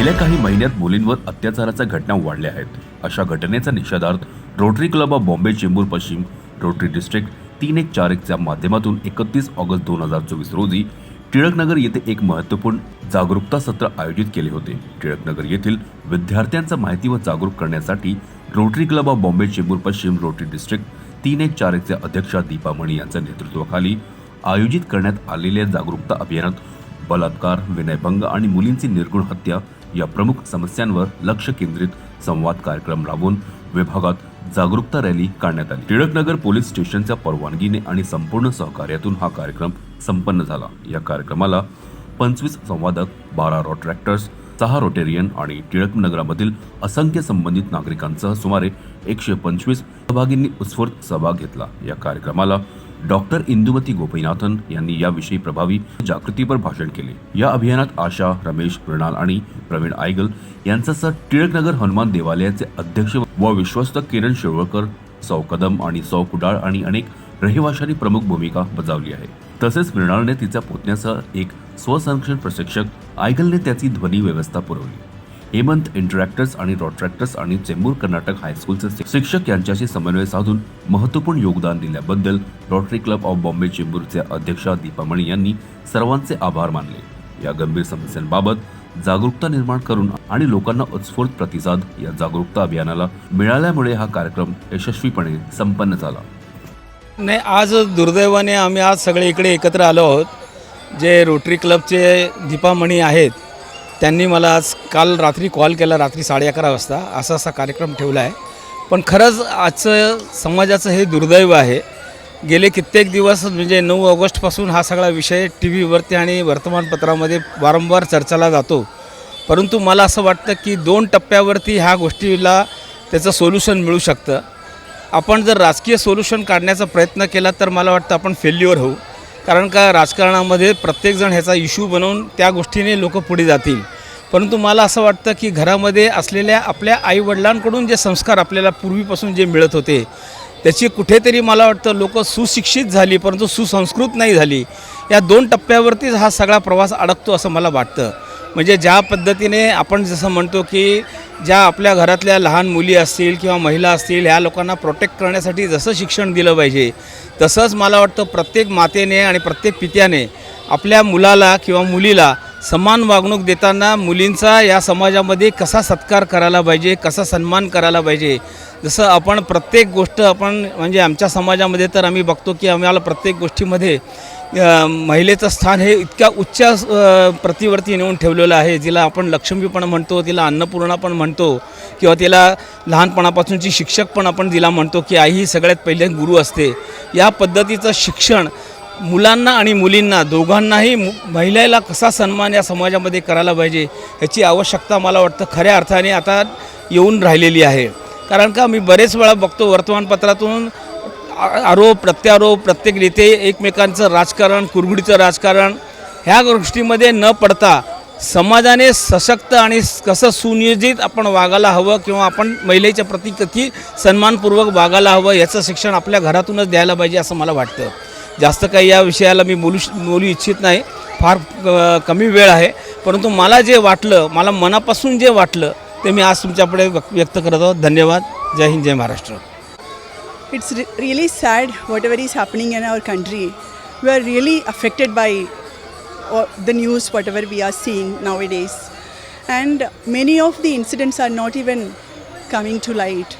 गेल्या काही महिन्यात मुलींवर अत्याचाराच्या घटना वाढल्या आहेत. अशा घटनेचा निषेधार्थ rotary Club of Bombay Chembur पश्चिम रोटरी डिस्ट्रिक्ट 3141 च्या माध्यमातून 31 ऑगस्ट 2024 रोजी टिळकनगर येथे एक महत्त्वपूर्ण जागरूकता सत्र आयोजित केले होते. टिळकनगर येथील विद्यार्थ्यांचा माहिती व जागरूक करण्यासाठी rotary Club of Bombay Chembur पश्चिम रोटरी डिस्ट्रिक्ट 3141 च्या अध्यक्षा दीपा मणी यांच्या नेतृत्वाखाली आयोजित करण्यात आलेल्या जागरूकता अभियानात बलात्कार, विनयभंग आणि मुलींची निर्गुण हत्या या प्रमुख समस्यांवर लक्ष केंद्रित संवाद कार्यक्रम राबवून विभागात जागरूकता रॅली काढण्यात आली. टिळकनगर पोलीस स्टेशनच्या परवानगीने आणि संपूर्ण सहकार्यातून हा कार्यक्रम संपन्न झाला. या कार्यक्रमाला 25 संवादक, 12 रोटरॅक्टर्स, 6 रोटेरियन आणि टिळकनगरामधील असंख्य संबंधित नागरिकांसह सुमारे 125 सहभागींनी उत्स्फूर्त सहभाग घेतला. या कार्यक्रमाला डॉक्टर इंदुमती गोपीनाथन यांनी याविषयी प्रभावी जागृतीपर भाषण केले. या अभियानात आशा, रमेश, मृणाल आणि प्रवीण आयगल यांच्यासह टिळकनगर हनुमान देवालयाचे अध्यक्ष व विश्वस्त किरण शेवळकर, सौ कदम आणि सौ कुडाळ आणि अनेक रहिवाशांनी प्रमुख भूमिका बजावली आहे. तसेच मृणालने तिच्या पुतण्यासह एक स्वसंरक्षण प्रशिक्षक, आयगलने त्याची ध्वनी व्यवस्था पुरवली. हेमंत इंटरॅक्टर्स आणि रोटरॅक्टर्स आणि चेंबूर कर्नाटक हायस्कूलचे शिक्षक यांच्याशी समन्वय साधून महत्त्वपूर्ण योगदान दिल्याबद्दल रोटरी क्लब ऑफ बॉम्बे चेंबूरच्या अध्यक्षा दीपा मणी यांनी सर्वांचे आभार मानले. या गंभीर समस्यांबाबत जागरूकता निर्माण करून आणि लोकांना उत्स्फूर्त प्रतिसाद या जागरूकता अभियानाला मिळाल्यामुळे हा कार्यक्रम यशस्वीपणे संपन्न झाला. नाही, आज दुर्दैवाने आम्ही आज सगळे इकडे एकत्र आलो आहोत. जे रोटरी क्लबचे दीपा मणी आहेत त्यांनी मला आज काल रात्री कॉल केला, रात्री 11:30 वाजता असा कार्यक्रम ठेवला आहे. पण खरंच आजचं समाजाचं हे दुर्दैव आहे. गेले कित्येक दिवस म्हणजे 9 ऑगस्टपासून हा सगळा विषय टी व्हीवरती आणि वर्तमानपत्रामध्ये वारंवार चर्चेला जातो. परंतु मला असं वाटतं की 2 टप्प्यावरती ह्या गोष्टीला त्याचं सोल्युशन मिळू शकतं. आपण जर राजकीय सोल्युशन काढण्याचा प्रयत्न केला तर मला वाटतं आपण फेल्युअर होऊ. कारण का राजकारणामध्ये प्रत्येकजण ह्याचा इश्यू बनवून त्या गोष्टीने लोक पुढे जातील. परंतु मला असं वाटतं की घरामध्ये असलेल्या आपल्या आईवडिलांकडून जे संस्कार आपल्याला पूर्वीपासून जे मिळत होते त्याची कुठेतरी मला वाटतं लोक सुशिक्षित झाली परंतु सुसंस्कृत नाही झाली. या 2 टप्प्यावरतीच हा सगळा प्रवास अडकतो असं मला वाटतं. म्हणजे ज्या पद्धतीने आपण जसं म्हणतो की ज्या आपल्या घरातल्या लहान मुली असतील किंवा महिला असतील ह्या लोकांना प्रोटेक्ट करण्यासाठी जसं शिक्षण दिलं पाहिजे तसंच मला वाटतं प्रत्येक मातेने आणि प्रत्येक पित्याने आपल्या मुलाला किंवा मुलीला समान वागणूक देताना मुलींचा या समाजामध्ये कसा सत्कार करायला पाहिजे, कसा सन्मान करायला पाहिजे. जसं आपण प्रत्येक गोष्ट आपण म्हणजे आमच्या समाजामध्ये तर आम्ही बघतो की आम्हाला प्रत्येक गोष्टीमध्ये महिलेचं स्थान हे इतक्या उच्च प्रतिवरती नेऊन ठेवलेलं आहे. जिला आपण लक्ष्मी पण म्हणतो, तिला अन्नपूर्णा पण म्हणतो किंवा तिला लहानपणापासूनची शिक्षक पण आपण जिला म्हणतो की आई ही सगळ्यात पहिले गुरु असते. या पद्धतीचं शिक्षण मुलांना आणि मुलींना दोघांनाही महिलेला कसा सन्मान या समाजामध्ये करायला पाहिजे ह्याची आवश्यकता मला वाटतं खऱ्या अर्थाने आता येऊन राहिलेली आहे. कारण का मी बरेच वेळा बघतो वर्तमानपत्रातून आरोप प्रत्यारोप, प्रत्येक नेते एकमेकांचं राजकारण, कुरघुडीचं राजकारण ह्या गोष्टीमध्ये न पडता समाजाने सशक्त आणि कसं सुनियोजित आपण वागायला हवं किंवा आपण महिलेच्या प्रती किती सन्मानपूर्वक वागायला हवं याचं शिक्षण आपल्या घरातूनच द्यायला पाहिजे असं मला वाटतं. जास्त काही या विषयाला मी बोलू इच्छित नाही, फार कमी वेळ आहे. परंतु मला जे वाटलं, मला मनापासून जे वाटलं ते मी आज तुमच्यापुढे व्यक्त करत आहोत. धन्यवाद. जय हिंद, जय Maharashtra. It's really sad whatever is happening in our country. We are really affected by the news, whatever we are seeing nowadays. And many of the incidents are not even coming to light.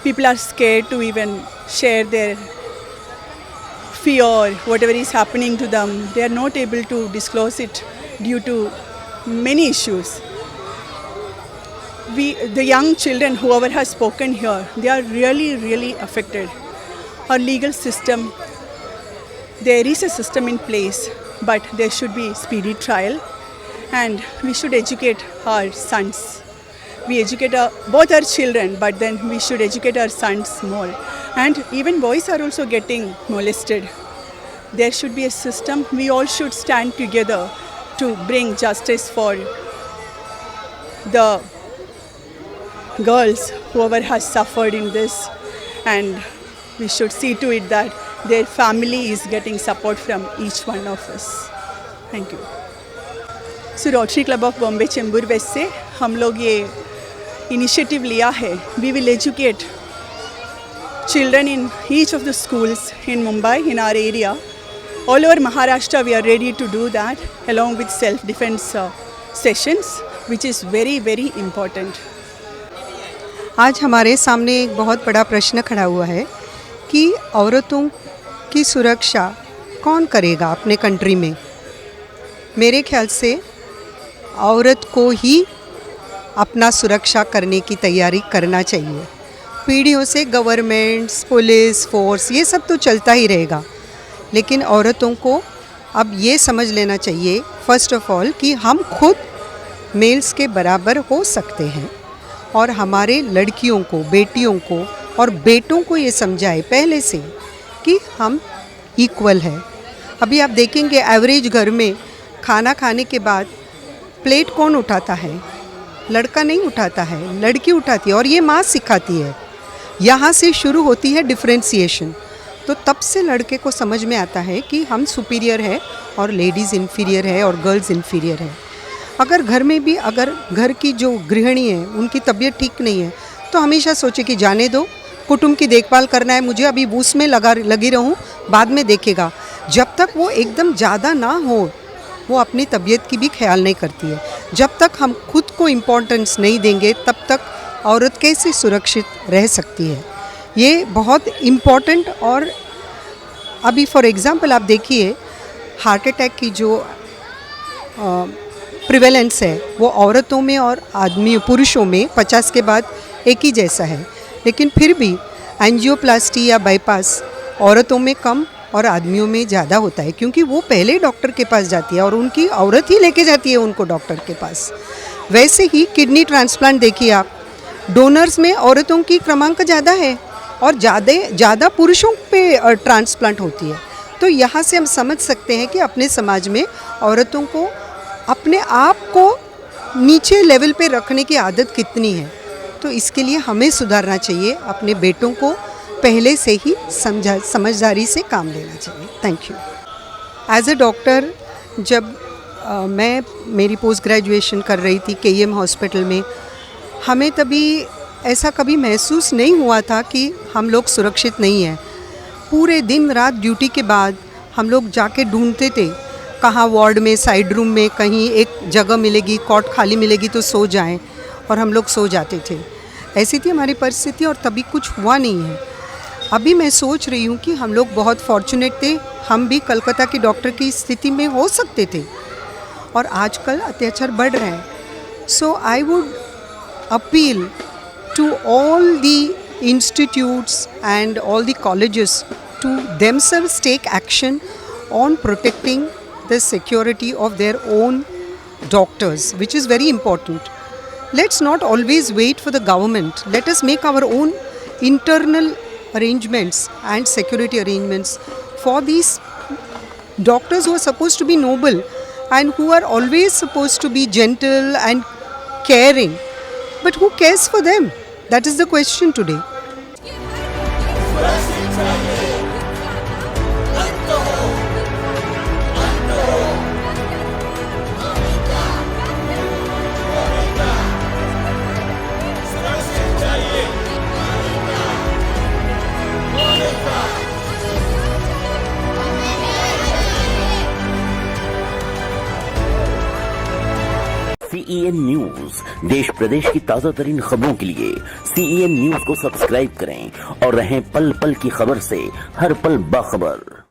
People are scared to even share their fear, whatever is happening to them. They are not able to disclose it due to many issues. The young children, whoever has spoken here, they are really, really affected. Our legal system, there is a system in place, but there should be speedy trial, and we should educate our sons. We educate both our children, but then we should educate our sons more. And even boys are also getting molested. There should be a system. We all should stand together to bring justice for the girls, whoever has suffered in this, and we should see to it that their family is getting support from each one of us. Thank you. So Rotary Club of Bombay Chembur west से हम लोग ये initiative लिया है. We will educate children in each of the schools in Mumbai, in our area. All over Maharashtra, we are ready to do that along with self-defense sessions, which is very, very important. आज हमारे सामने एक बहुत बड़ा प्रश्न खड़ा हुआ है कि औरतों की सुरक्षा कौन करेगा अपने कंट्री में. मेरे ख्याल से औरत को ही अपना सुरक्षा करने की तैयारी करना चाहिए. पीढ़ियों से गवर्नमेंट्स, पुलिस फोर्स ये सब तो चलता ही रहेगा, लेकिन औरतों को अब ये समझ लेना चाहिए फर्स्ट ऑफ ऑल कि हम खुद मेल्स के बराबर हो सकते हैं और हमारे लड़कियों को, बेटियों को और बेटों को ये समझाए पहले से कि हम इक्वल है. अभी आप देखेंगे एवरेज घर में खाना खाने के बाद प्लेट कौन उठाता है? लड़का नहीं उठाता है, लड़की उठाती है और ये माँ सिखाती है. यहाँ से शुरू होती है डिफ्रेंसिएशन. तो तब से लड़के को समझ में आता है कि हम सुपीरियर है और लेडीज़ इन्फीरियर है और गर्ल्स इन्फीरियर है. अगर घर में भी अगर घर की जो गृहिणी है उनकी तबीयत ठीक नहीं है तो हमेशा सोचे कि जाने दो, कुटुंब की देखभाल करना है मुझे, अभी उसमें लगी रहूँ, बाद में देखेगा. जब तक वो एकदम ज़्यादा ना हो वो अपनी तबीयत की भी ख्याल नहीं करती है. जब तक हम खुद को इम्पोर्टेंस नहीं देंगे तब तक औरत कैसे सुरक्षित रह सकती है. ये बहुत इम्पॉर्टेंट. और अभी फॉर एग्ज़ाम्पल आप देखिए हार्ट अटैक की जो प्रिवेलेंस है वो औरतों में और पुरुषों में 50 के बाद एक ही जैसा है, लेकिन फिर भी एंजियोप्लास्टी या बाईपास औरतों में कम और आदमियों में ज़्यादा होता है, क्योंकि वो पहले डॉक्टर के पास जाती है और उनकी औरत ही लेके जाती है उनको डॉक्टर के पास. वैसे ही किडनी ट्रांसप्लांट देखिए आप, डोनर्स में औरतों की क्रमांक ज़्यादा है और ज़्यादा पुरुषों पे ट्रांसप्लांट होती है. तो यहाँ से हम समझ सकते हैं कि अपने समाज में औरतों को अपने आप को नीचे लेवल पे रखने की आदत कितनी है. तो इसके लिए हमें सुधारना चाहिए, अपने बेटों को पहले से ही समझदारी से काम लेना चाहिए. Thank you. As a doctor जब मैं मेरी पोस्ट ग्रेजुएशन कर रही थी KEM हॉस्पिटल में, हमें तभी ऐसा कभी महसूस नहीं हुआ था कि हम लोग सुरक्षित नहीं हैं. पूरे दिन रात ड्यूटी के बाद हम लोग जाके ढूंढते थे कहाँ वार्ड में, साइड रूम में कहीं एक जगह मिलेगी, कॉट खाली मिलेगी तो सो जाएं, और हम लोग सो जाते थे. ऐसी थी हमारी परिस्थिति और तभी कुछ हुआ नहीं है. अभी मैं सोच रही हूँ कि हम लोग बहुत फॉर्चुनेट थे, हम भी कलकत्ता की डॉक्टर की स्थिति में हो सकते थे और आजकल अत्याचार बढ़ रहे हैं. So I would appeal to all the institutes and all the colleges to themselves take action on protecting the security of their own doctors, which is very important. Let's not always wait for the government. Let us make our own internal arrangements and security arrangements for these doctors who are supposed to be noble and who are always supposed to be gentle and caring. But who cares for them? That is the question today. CEN news देश प्रदेश की ताजा तरीन खबरों के लिए CEN news को subscribe करें और रहें पल पल की खबर से हर पल बाखबर.